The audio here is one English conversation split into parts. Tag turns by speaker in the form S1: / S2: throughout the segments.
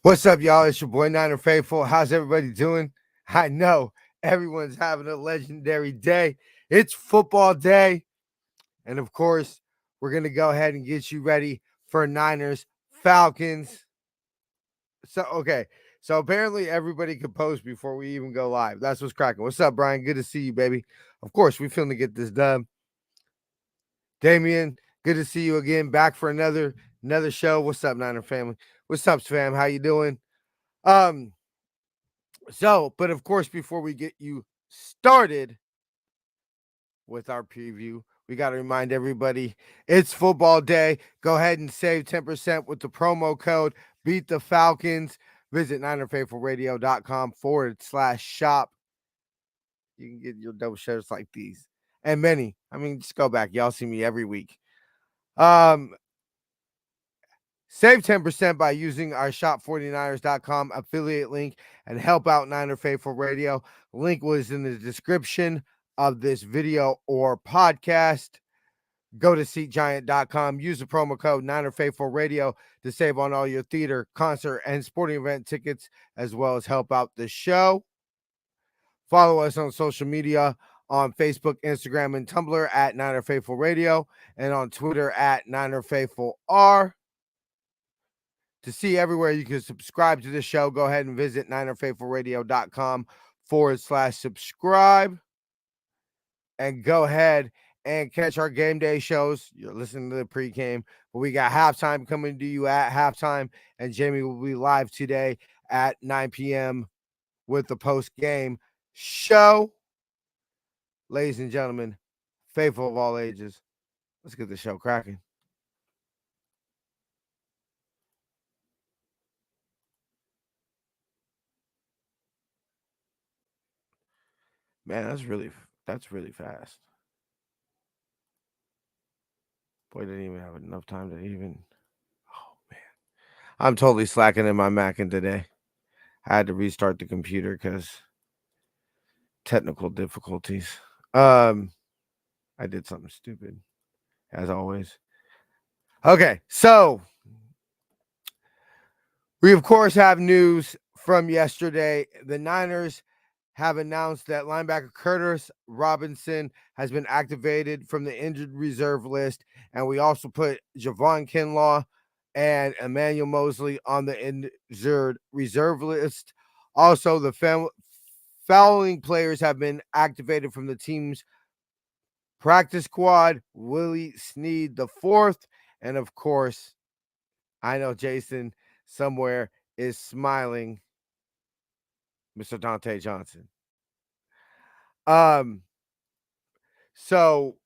S1: What's up, y'all? It's your boy Niner Faithful. How's everybody doing? I know everyone's having a legendary day. It's football day. And of course, we're going to go ahead and get you ready for Niners Falcons. So apparently everybody can post before we even go live. That's what's cracking. What's up, Brian? Good to see you, baby. Of course, we feeling to get this done. Damien, good to see you again. Back for another show. What's up, Niner family? What's up, fam? How you doing? But of course, before we get you started with our preview, we got to remind everybody it's football day. Go ahead and save 10% with the promo code Beat the Falcons. Visit NinerFaithfulRadio.com/shop. You can get your dope shirts like these and many. I mean, just go back. Y'all see me every week. Save 10% by using our shop49ers.com affiliate link and help out Niner Faithful Radio. Link was in the description of this video or podcast. Go to SeatGiant.com. Use the promo code Niner Faithful Radio to save on all your theater, concert, and sporting event tickets, as well as help out the show. Follow us on social media on Facebook, Instagram, and Tumblr at Niner Faithful Radio, and on Twitter at Niner Faithful R. To see everywhere you can subscribe to the show, go ahead and visit NinerFaithfulRadio.com/subscribe. And go ahead and catch our game day shows. You're listening to the pregame, but we got halftime coming to you at halftime. And Jamie will be live today at 9 p.m. with the post-game show. Ladies and gentlemen, faithful of all ages, let's get the show cracking. Man, that's really fast. Boy, didn't even have enough time to even. Oh man, I'm totally slacking in my Mackin today. I had to restart the computer because technical difficulties. I did something stupid, as always. Okay, so we of course have news from yesterday. The Niners have announced that linebacker Curtis Robinson has been activated from the injured reserve list, and we also put Javon Kinlaw and Emmanuel Mosley on the injured reserve list. Also, the following players have been activated from the team's practice squad: Willie Snead the fourth, and of course, I know Jason somewhere is smiling, Mr. Dante Johnson. So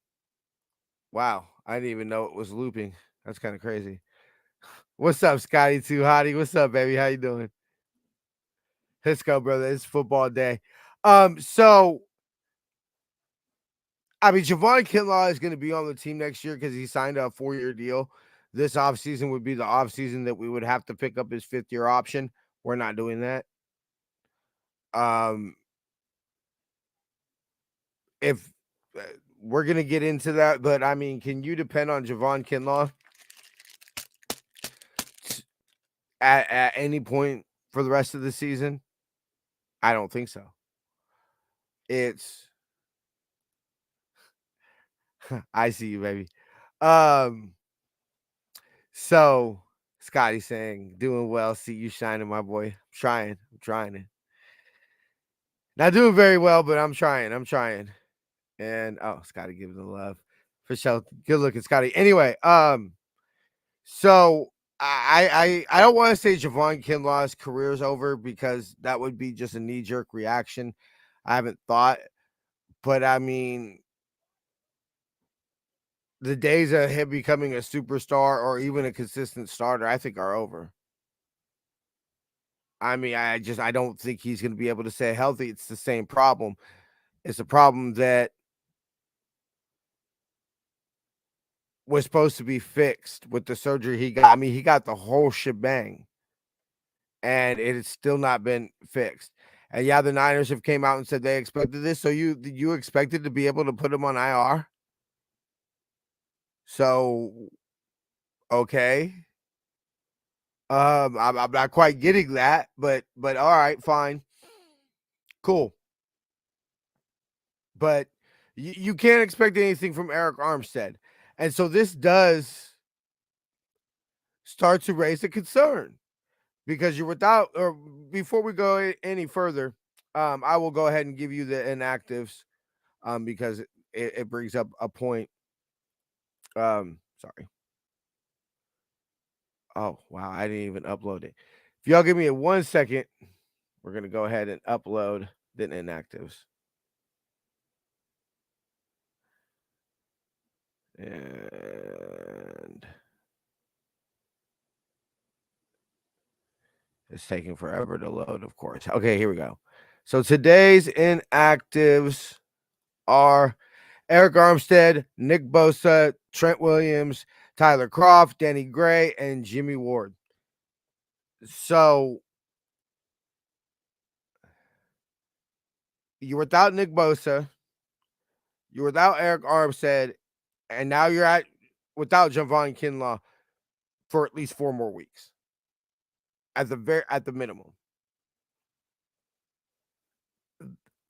S1: wow, I didn't even know it was looping. That's kind of crazy. What's up, Scotty Too Hottie? What's up, baby? How you doing? Let's go, brother. It's football day. So I mean, Javon Kinlaw is going to be on the team next year because he signed a 4-year deal. This offseason would be the offseason that we would have to pick up his 5th-year option. We're not doing that. If we're going to get into that, but I mean, can you depend on Javon Kinlaw at any point for the rest of the season? I don't think so. It's I see you, baby. So Scotty saying, doing well, see you shining, my boy. I'm trying it. Not doing very well, but I'm trying. And Scotty giving the love. For sure. Good looking, Scotty. Anyway, so I don't want to say Javon Kinlaw's career is over because that would be just a knee-jerk reaction. I haven't thought, but I mean, the days of him becoming a superstar or even a consistent starter, I think, are over. I mean, I don't think he's going to be able to stay healthy. It's the same problem. It's a problem that was supposed to be fixed with the surgery he got. I mean, he got the whole shebang, and it has still not been fixed. And yeah, the Niners have came out and said they expected this. So you expected to be able to put him on IR? So okay. I'm not quite getting that, but all right, fine, cool. But you can't expect anything from Eric Armstead, and so this does start to raise a concern because you're without. Or before we go any further, I will go ahead and give you the inactives, because it brings up a point. Sorry. Oh wow, I didn't even upload it. If y'all give me a 1 second, we're gonna go ahead and upload the inactives. And it's taking forever to load, of course. Okay, here we go. So today's inactives are Eric Armstead, Nick Bosa, Trent Williams, Tyler Croft, Danny Gray, and Jimmy Ward. So you're without Nick Bosa, you're without Eric Armstead, and now you're without Javon Kinlaw for at least 4 more weeks at the minimum.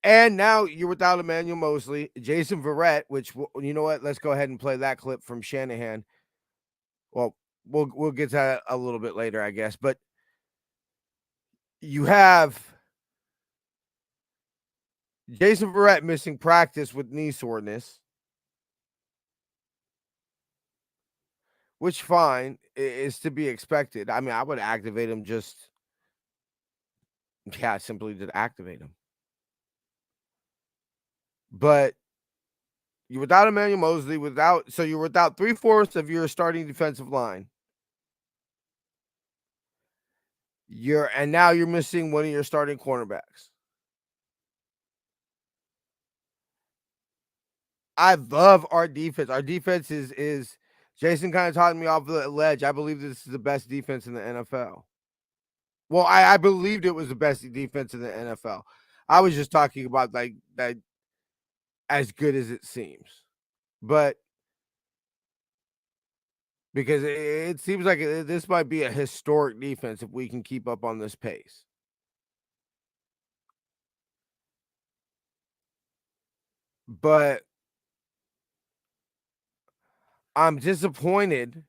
S1: And now you're without Emmanuel Mosley, Jason Verrett, which you know what? Let's go ahead and play that clip from Shanahan. Well, we'll get to that a little bit later, I guess. But you have Jason Verrett missing practice with knee soreness, which fine is to be expected. I mean, I would activate him simply to activate him. But you're without Emmanuel Mosley, so you're without 3/4 of your starting defensive line. And now you're missing one of your starting cornerbacks. I love our defense. Our defense is Jason kind of talked me off the ledge. I believe this is the best defense in the NFL. Well, I believed it was the best defense in the NFL. I was just talking about like that as good as it seems. But because it seems like this might be a historic defense if we can keep up on this pace. But I'm disappointed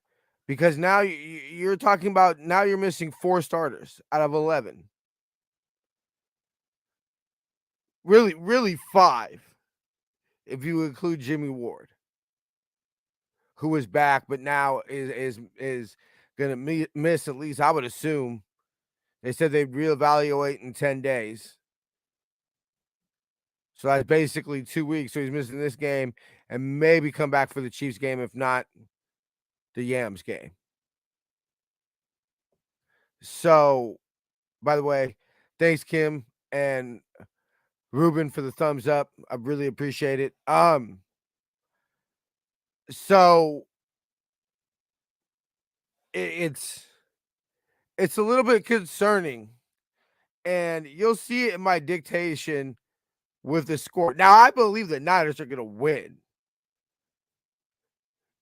S1: because now you're talking about now you're missing 4 starters out of 11. Really 5 if you include Jimmy Ward, who is back but now is going to miss, at least I would assume. They said they'd reevaluate in 10 days. So that's basically 2 weeks. So he's missing this game and maybe come back for the Chiefs game, if not the Yams game. So, by the way, thanks Kim and Ruben for the thumbs up. I really appreciate it. So it's a little bit concerning, and you'll see it in my dictation with the score. Now, I believe the Niners are going to win,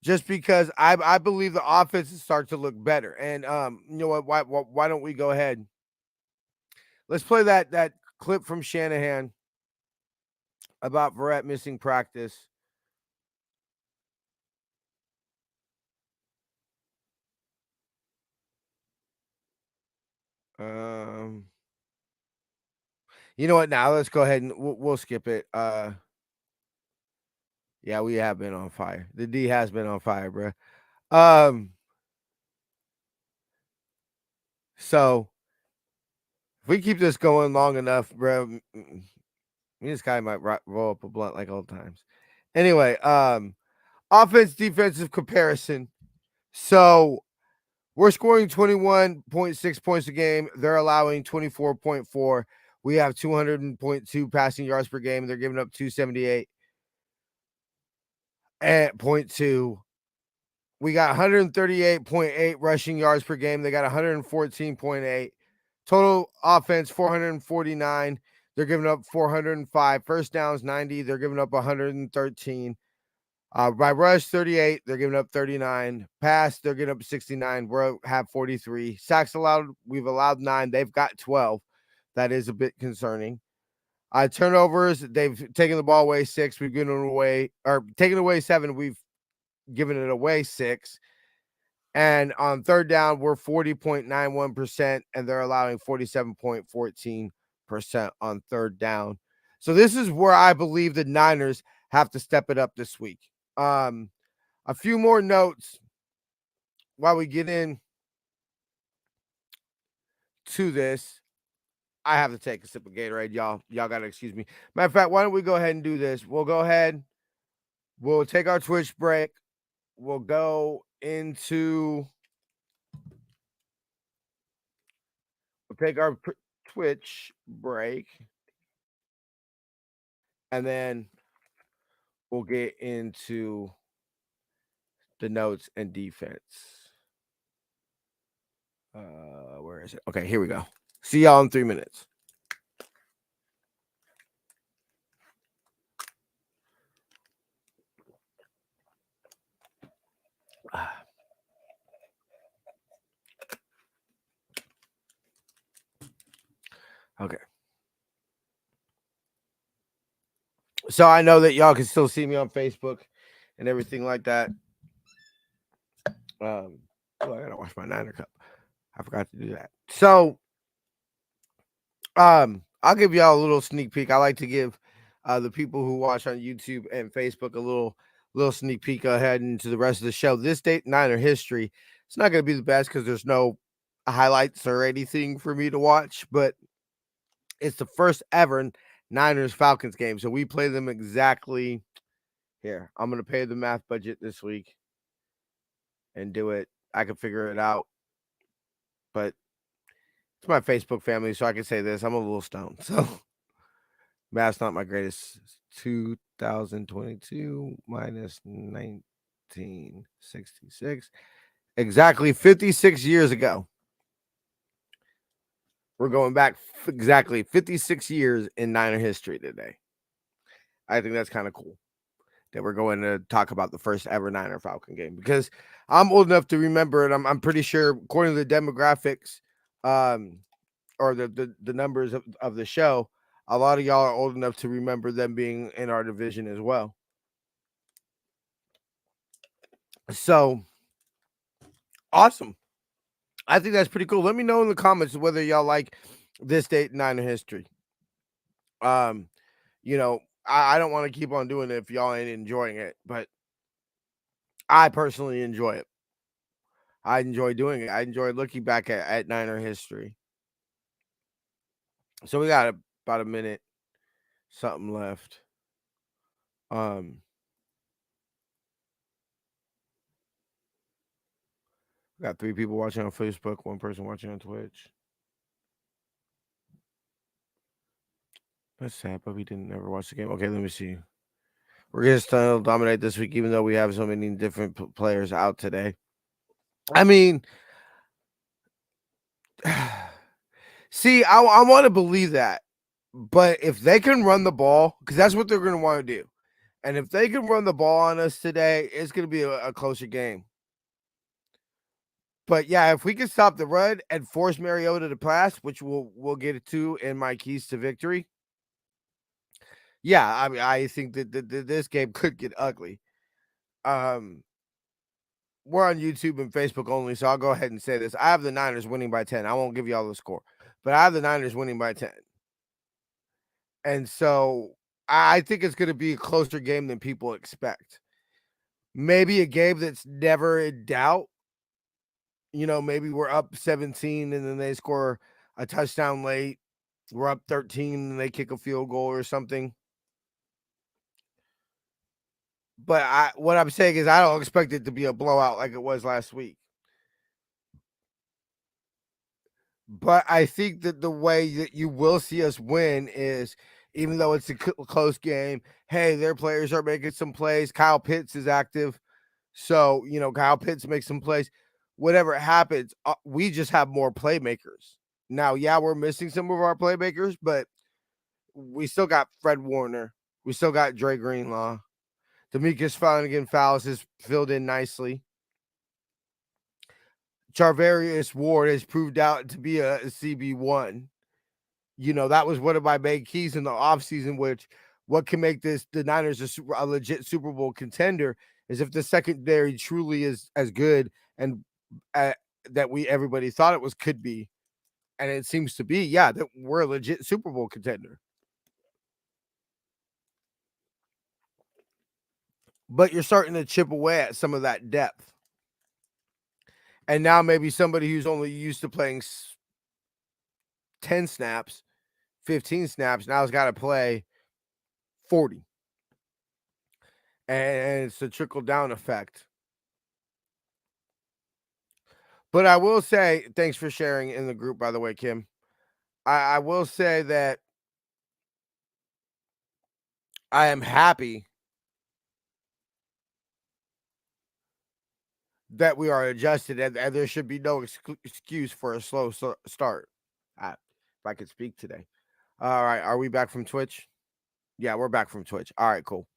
S1: just because I believe the offenses start to look better. And you know what? Why don't we go ahead? Let's play that clip from Shanahan about Verrett missing practice. You know what? Now let's go ahead and we'll skip it. Yeah, we have been on fire. The D has been on fire, bro. So if we keep this going long enough, bro, me this guy might roll up a blunt like old times. Anyway, offense defensive comparison. So we're scoring 21.6 points a game. They're allowing 24.4. We have 200.2 passing yards per game. They're giving up 278 at 0.2. We got 138.8 rushing yards per game. They got 114.8. Total offense, 449. They're giving up 405. First downs, 90. They're giving up 113. By rush, 38. They're giving up 39. Pass, they're giving up 69. We have 43. Sacks allowed, we've allowed 9. They've got 12. That is a bit concerning. Turnovers, they've taken the ball away 6. We've given it away, or taken away 7. We've given it away 6. And on third down, we're 40.91%, and they're allowing 47.14% on third down. So this is where I believe the Niners have to step it up this week. A few more notes while we get in to this. I have to take a sip of Gatorade, y'all. Y'all got to excuse me. Matter of fact, why don't we go ahead and do this? We'll go ahead. We'll take our Twitch break. We'll go into... We'll take our Twitch break. And then we'll get into the notes and defense. Where is it? Okay, here we go. See y'all in 3 minutes. Okay. So I know that y'all can still see me on Facebook and everything like that. I gotta wash my Niner cup. I forgot to do that. So I'll give y'all a little sneak peek. I like to give the people who watch on YouTube and Facebook a little sneak peek ahead into the rest of the show. This date Niner history, it's not gonna be the best because there's no highlights or anything for me to watch, but it's the first ever Niners Falcons game. So we play them exactly here. I'm gonna pay the math budget this week and do it. I can figure it out. But it's my Facebook family, so I can say this. I'm a little stoned. So math's not my greatest. 2022 minus 1966. Exactly 56 years ago. We're going back exactly 56 years in Niner history today. I think that's kind of cool that we're going to talk about the first ever Niner Falcon game because I'm old enough to remember it. I'm pretty sure, according to the demographics, or the numbers of the show, a lot of y'all are old enough to remember them being in our division as well. So awesome. I think that's pretty cool. Let me know in the comments whether y'all like this date in Niner history. You know, I don't want to keep on doing it if y'all ain't enjoying it, but I personally enjoy it. I enjoy doing it. I enjoy looking back at Niner history. So we got about a minute something left. We got 3 people watching on Facebook, 1 person watching on Twitch. That's sad, but we didn't ever watch the game. Okay, let me see. We're going to still dominate this week, even though we have so many different players out today. I mean, see, I want to believe that. But if they can run the ball, because that's what they're going to want to do. And if they can run the ball on us today, it's going to be a closer game. But yeah, if we can stop the run and force Mariota to pass, which we'll get to in my keys to victory. Yeah, I mean, I think that this game could get ugly. We're on YouTube and Facebook only, so I'll go ahead and say this. I have the Niners winning by 10. I won't give you all the score, but I have the Niners winning by 10. And so I think it's going to be a closer game than people expect. Maybe a game that's never in doubt. You know, maybe we're up 17 and then they score a touchdown late. We're up 13 and they kick a field goal or something. But what I'm saying is I don't expect it to be a blowout like it was last week. But I think that the way that you will see us win is, even though it's a close game, hey, their players are making some plays. Kyle Pitts is active. So, you know, Kyle Pitts makes some plays. Whatever happens, we just have more playmakers. Now, yeah, we're missing some of our playmakers, but we still got Fred Warner. We still got Dre Greenlaw. Demetrius Flanagan Fowles is filled in nicely. Charvarius Ward has proved out to be a CB1. That was one of my main keys in the offseason, which what can make the Niners a legit Super Bowl contender is if the secondary truly is as good and that everybody thought it could be. And it seems to be, that we're a legit Super Bowl contender. But you're starting to chip away at some of that depth. And now maybe somebody who's only used to playing 10 snaps, 15 snaps, now has got to play 40. And it's a trickle-down effect. But I will say, thanks for sharing in the group, by the way, Kim. I will say that I am happy that we are adjusted, and there should be no excuse for a slow start. If I could speak today. All right, are we back from Twitch? Yeah, we're back from Twitch. All right, cool.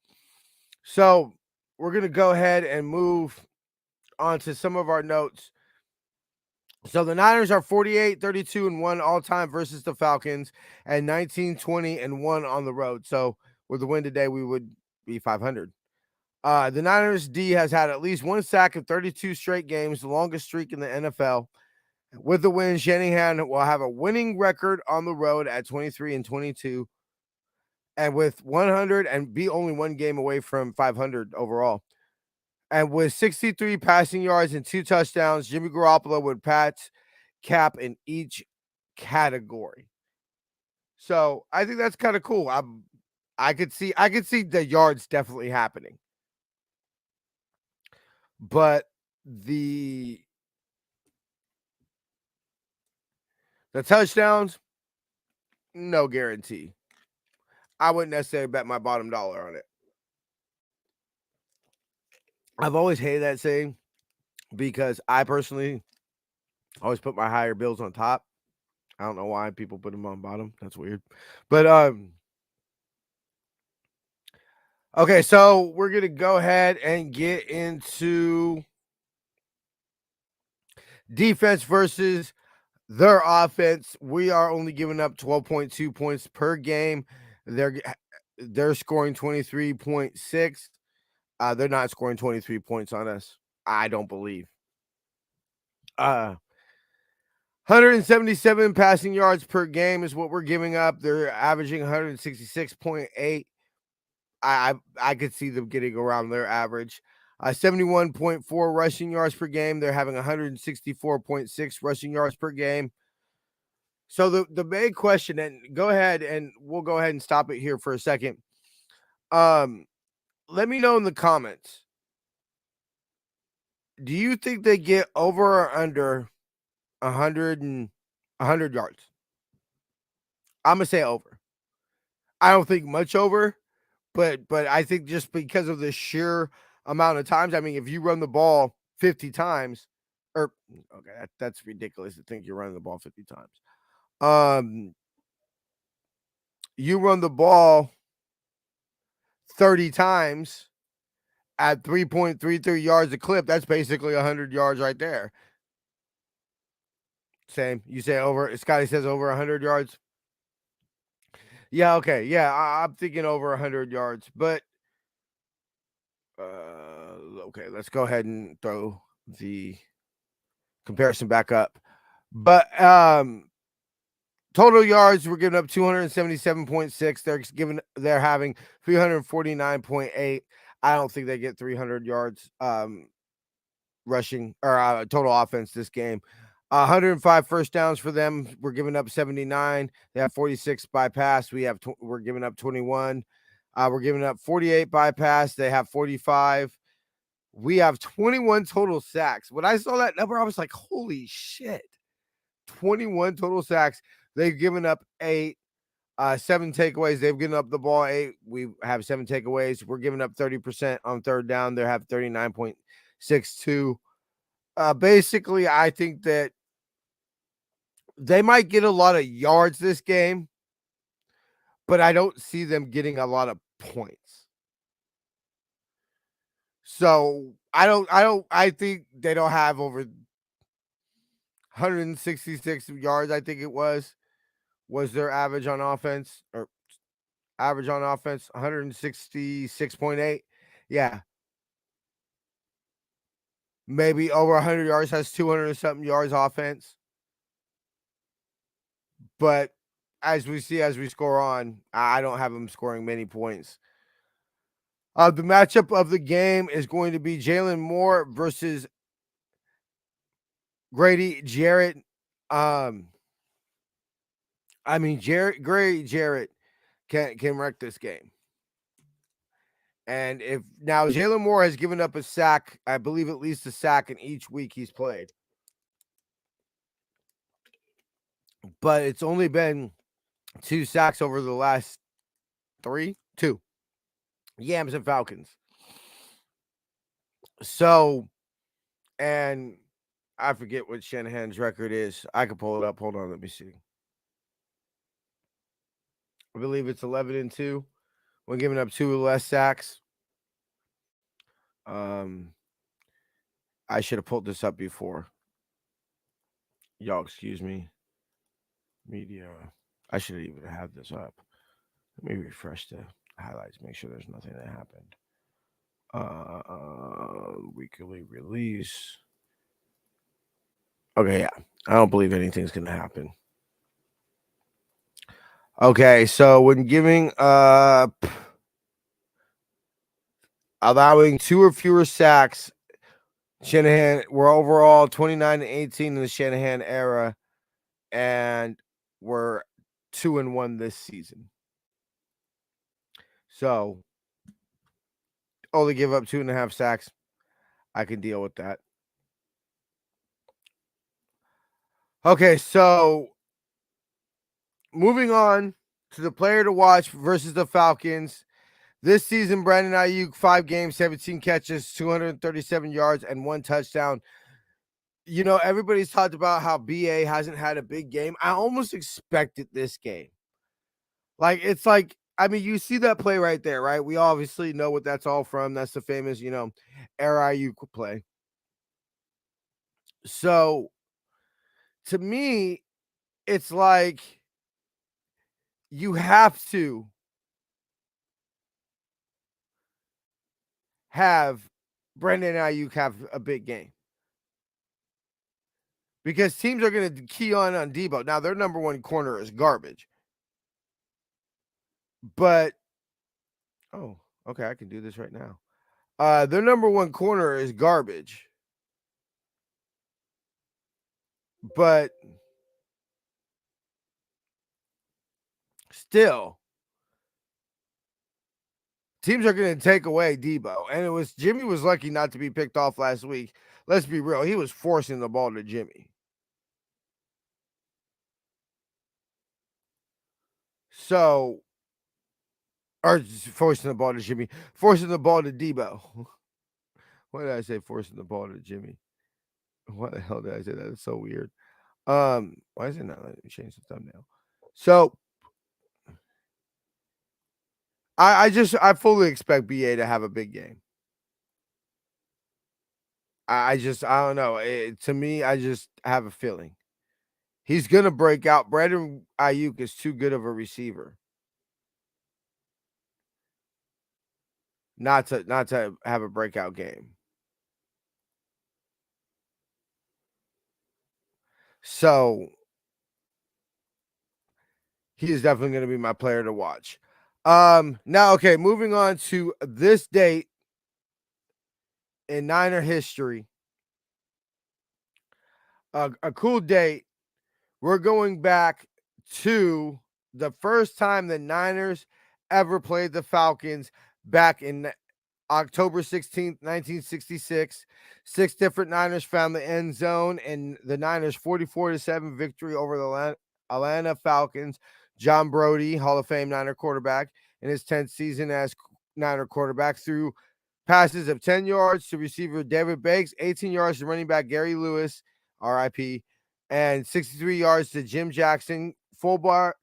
S1: So we're going to go ahead and move on to some of our notes. So the Niners are 48, 32, and 1 all-time versus the Falcons, and 19, 20, and 1 on the road. So with the win today, we would be 500. The Niners D has had at least one sack in 32 straight games, the longest streak in the NFL. With the win, Shanahan will have a winning record on the road at 23 and 22, and with 100 and be only one game away from 500 overall. And with 63 passing yards and 2 touchdowns, Jimmy Garoppolo would patch cap in each category. So I think that's kind of cool. I could see the yards definitely happening. But the touchdowns, no guarantee. I wouldn't necessarily bet my bottom dollar on it. I've always hated that saying because I personally always put my higher bills on top. I don't know why people put them on bottom. That's weird. But okay, so we're gonna go ahead and get into defense versus their offense. We are only giving up 12.2 points per game. They're scoring 23.6. They're not scoring 23 points on us. I don't believe. 177 passing yards per game is what we're giving up. They're averaging 166.8. I could see them getting around their average. 71.4 rushing yards per game. They're having 164.6 rushing yards per game. So the main question, and go ahead and we'll go ahead and stop it here for a second. Let me know in the comments. Do you think they get over or under 100 yards? I'm gonna say over. I don't think much over, but I think just because of the sheer amount of times. I mean, if you run the ball 50 times, or okay, that's ridiculous to think you're running the ball 50 times. You run the ball 30 times at 3.33 yards a clip. That's basically 100 yards right there. Same. You say over. Scotty says over 100 yards. Yeah, okay. Yeah, I'm thinking over 100 yards. But, okay, let's go ahead and throw the comparison back up. But total yards, we're giving up 277.6. They're having 349.8. I don't think they get 300 yards rushing or total offense this game. 105 first downs for them. We're giving up 79. They have 46 bypass. We're giving up 21. We're giving up 48 bypass. They have 45. We have 21 total sacks. When I saw that number, I was like, holy shit. 21 total sacks. They've given up 8. 7 takeaways. They've given up the ball 8. We have 7 takeaways. We're giving up 30% on third down. They have 39.62. Basically, I think that they might get a lot of yards this game, but I don't see them getting a lot of points. So I think they don't have over 166 yards. I think it was their average on offense, or average on offense, 166.8. Yeah, maybe over 100 yards, has 200 and something yards offense. But as we see, as we score on, I don't have them scoring many points. The matchup of the game is going to be Jalen Moore versus Grady Jarrett. Um, Jarrett can wreck this game. And if now Jalen Moore has given up a sack, I believe at least a sack in each week he's played. But it's only been 2 sacks over the last 2 Yams and Falcons. So, and I forget what Shanahan's record is. I can pull it up. Hold on, let me see. I believe it's 11-2 when giving up 2 or less sacks. I should have pulled this up before. Y'all, excuse me. Media. I should even have this up. Let me refresh the highlights. Make sure there's nothing that happened. Weekly release. Okay, yeah. I don't believe anything's gonna happen. Okay, so when giving allowing 2 or fewer sacks, Shanahan, we're overall 29-18 in the Shanahan era, and we're 2-1 this season. So only give up 2.5 sacks. I can deal with that. Okay, so moving on to the player to watch versus the Falcons. This season, Brandon Ayuk, 5 games, 17 catches, 237 yards, and 1 touchdown. You know, everybody's talked about how BA hasn't had a big game. I almost expected this game. Like, it's like, I mean, you see that play right there, right? We obviously know what that's all from. That's the famous, Air Ayuk play. So, to me, it's like you have to have Brandon Ayuk have a big game because teams are going to key on Debo. Now, their number 1 corner is garbage. But, oh, okay, I can do this right now. Their number 1 corner is garbage. But still, teams are going to take away Debo. And Jimmy was lucky not to be picked off last week. Let's be real. He was forcing the ball to Jimmy. So, or forcing the ball to Jimmy, forcing the ball to Debo. Why did I say forcing the ball to Jimmy? Why the hell did I say that? It's so weird. Why is it not letting me change the thumbnail? So I fully expect BA to have a big game. I don't know. To me, I just have a feeling he's gonna break out. Brandon Ayuk is too good of a receiver not to have a breakout game. So he is definitely going to be my player to watch. Now, okay, moving on to this date in Niner history. A cool date. We're going back to the first time the Niners ever played the Falcons back in October 16th, 1966. 6 different Niners found the end zone in the Niners' 44-7 victory over the Atlanta Falcons. John Brody, Hall of Fame Niner quarterback, in his 10th season as Niner quarterback, threw passes of 10 yards to receiver David Bakes, 18 yards to running back Gary Lewis, RIP, and 63 yards to Jim Jackson. Fullback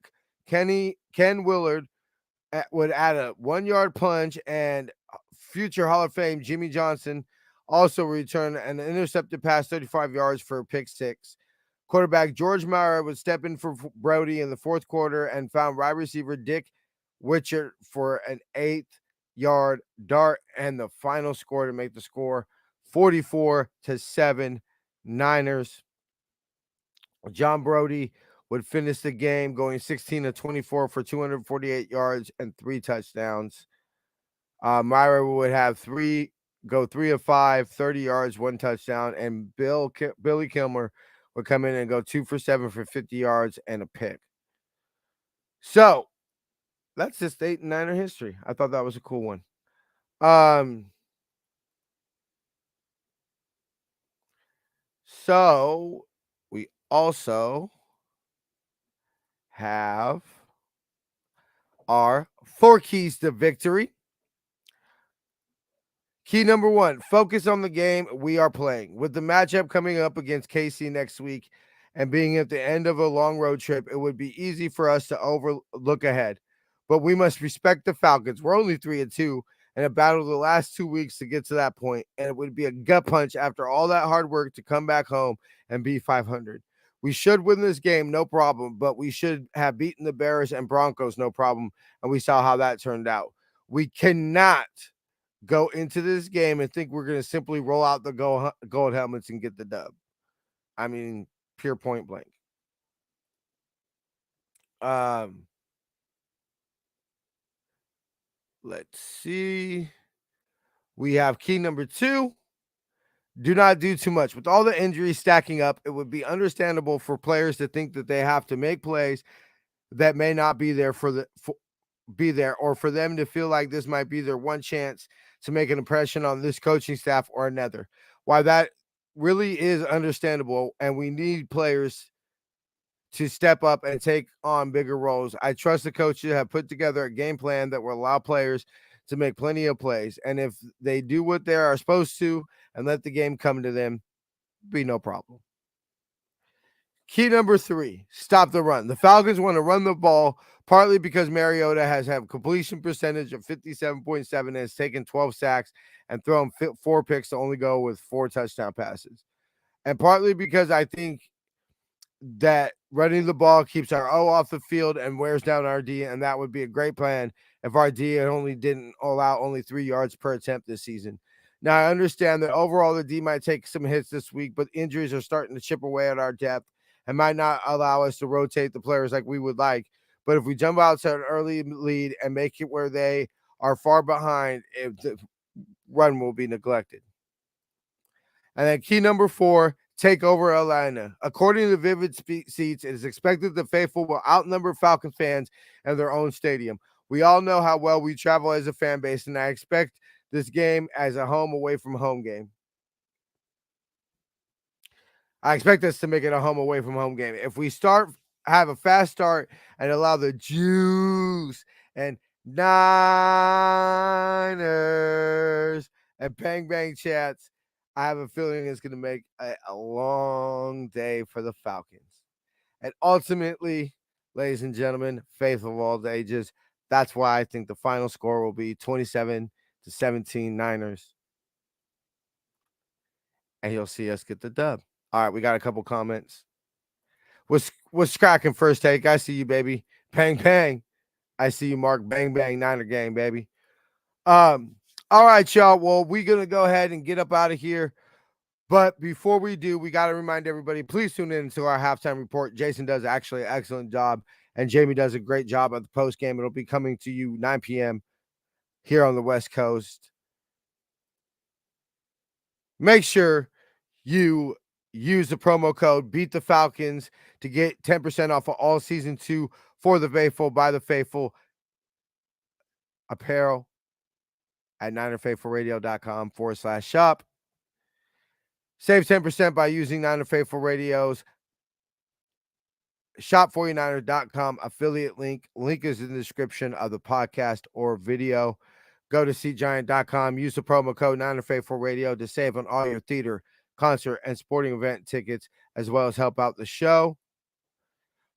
S1: Ken Willard would add a 1-yard punch and future Hall of Fame Jimmy Johnson also returned an intercepted pass 35 yards for a pick six. Quarterback George Maurer would step in for Brody in the fourth quarter and found wide receiver Dick Witcher for an 8-yard dart and the final score to make the score 44-7 Niners. John Brody would finish the game going 16-24 for 248 yards and 3 touchdowns. Myra would have 3 of 5, 30 yards, 1 touchdown, and Billy Kilmer would come in and go 2 for 7 for 50 yards and a pick. So that's just 8 and Niner history. I thought that was a cool one. So we also have our 4 keys to victory. Key number 1, focus on the game we are playing. With the matchup coming up against KC next week and being at the end of a long road trip, it would be easy for us to overlook ahead. But we must respect the Falcons. We're only 3-2 and have battled the last 2 weeks to get to that point, and it would be a gut punch after all that hard work to come back home and be 500. We should win this game, no problem, but we should have beaten the Bears and Broncos, no problem, and we saw how that turned out. We cannot go into this game and think we're going to simply roll out the gold helmets and get the dub. I mean, pure point blank. Let's see. We have key number 2. Do not do too much. With all the injuries stacking up, it would be understandable for players to think that they have to make plays that may not be there or for them to feel like this might be their one chance to make an impression on this coaching staff or another. While that really is understandable, and we need players to step up and take on bigger roles, I trust the coaches have put together a game plan that will allow players to make plenty of plays. And if they do what they are supposed to and let the game come to them, be no problem. Key number 3, stop the run. The Falcons want to run the ball, partly because Mariota has had completion percentage of 57.7 and has taken 12 sacks and thrown 4 picks to only go with 4 touchdown passes. And partly because I think that running the ball keeps our O off the field and wears down our D, and that would be a great plan if our D didn't allow only 3 yards per attempt this season. Now, I understand that overall the D might take some hits this week, but injuries are starting to chip away at our depth and might not allow us to rotate the players like we would like. But if we jump out to an early lead and make it where they are far behind, the run will be neglected. And then key number 4, take over Atlanta. According to Vivid Seats, it is expected the faithful will outnumber Falcon fans in their own stadium. We all know how well we travel as a fan base, and I expect this game as a home away from home game. I expect us to make it a home away from home game. If we have a fast start and allow the juice and Niners and bang bang chats, I have a feeling it's going to make a long day for the Falcons. And ultimately, ladies and gentlemen, faith of all ages, that's why I think the final score will be 27-17 Niners. And you'll see us get the dub. All right, we got a couple comments. What's cracking, First Take? I see you, baby. Bang, bang. I see you, Mark. Bang, bang. Niner gang, baby. All right, y'all. Well, we're going to go ahead and get up out of here. But before we do, we got to remind everybody, please tune in to our halftime report. Jason does actually an excellent job, and Jamie does a great job at the post game. It'll be coming to you 9 p.m. here on the West Coast. Make sure you use the promo code Beat the Falcons to get 10% off of all season 2 for the faithful, by the faithful apparel at NinerFaithfulRadio.com/shop. Save 10% by using Niner Faithful Radio's shop49er.com affiliate link. Link is in the description of the podcast or video. Go to SeatGiant.com. Use the promo code Niner Faithful Radio to save on all your theater, concert, and sporting event tickets, as well as help out the show.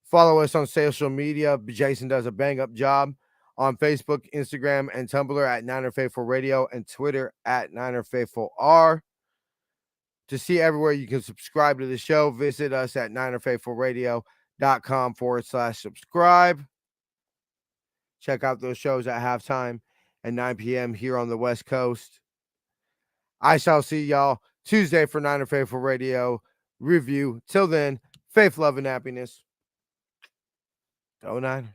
S1: Follow us on social media. Jason does a bang-up job on Facebook, Instagram, and Tumblr at Niner Faithful Radio and Twitter at Niner Faithful R. To see everywhere you can subscribe to the show, visit us at NinerFaithfulRadio.com/subscribe. Check out those shows at halftime at 9 p.m. here on the West Coast. I shall see y'all Tuesday for Niner Faithful Radio review. Till then, faith, love, and happiness. Go Niners.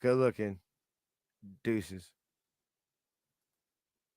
S1: Good looking. Deuces.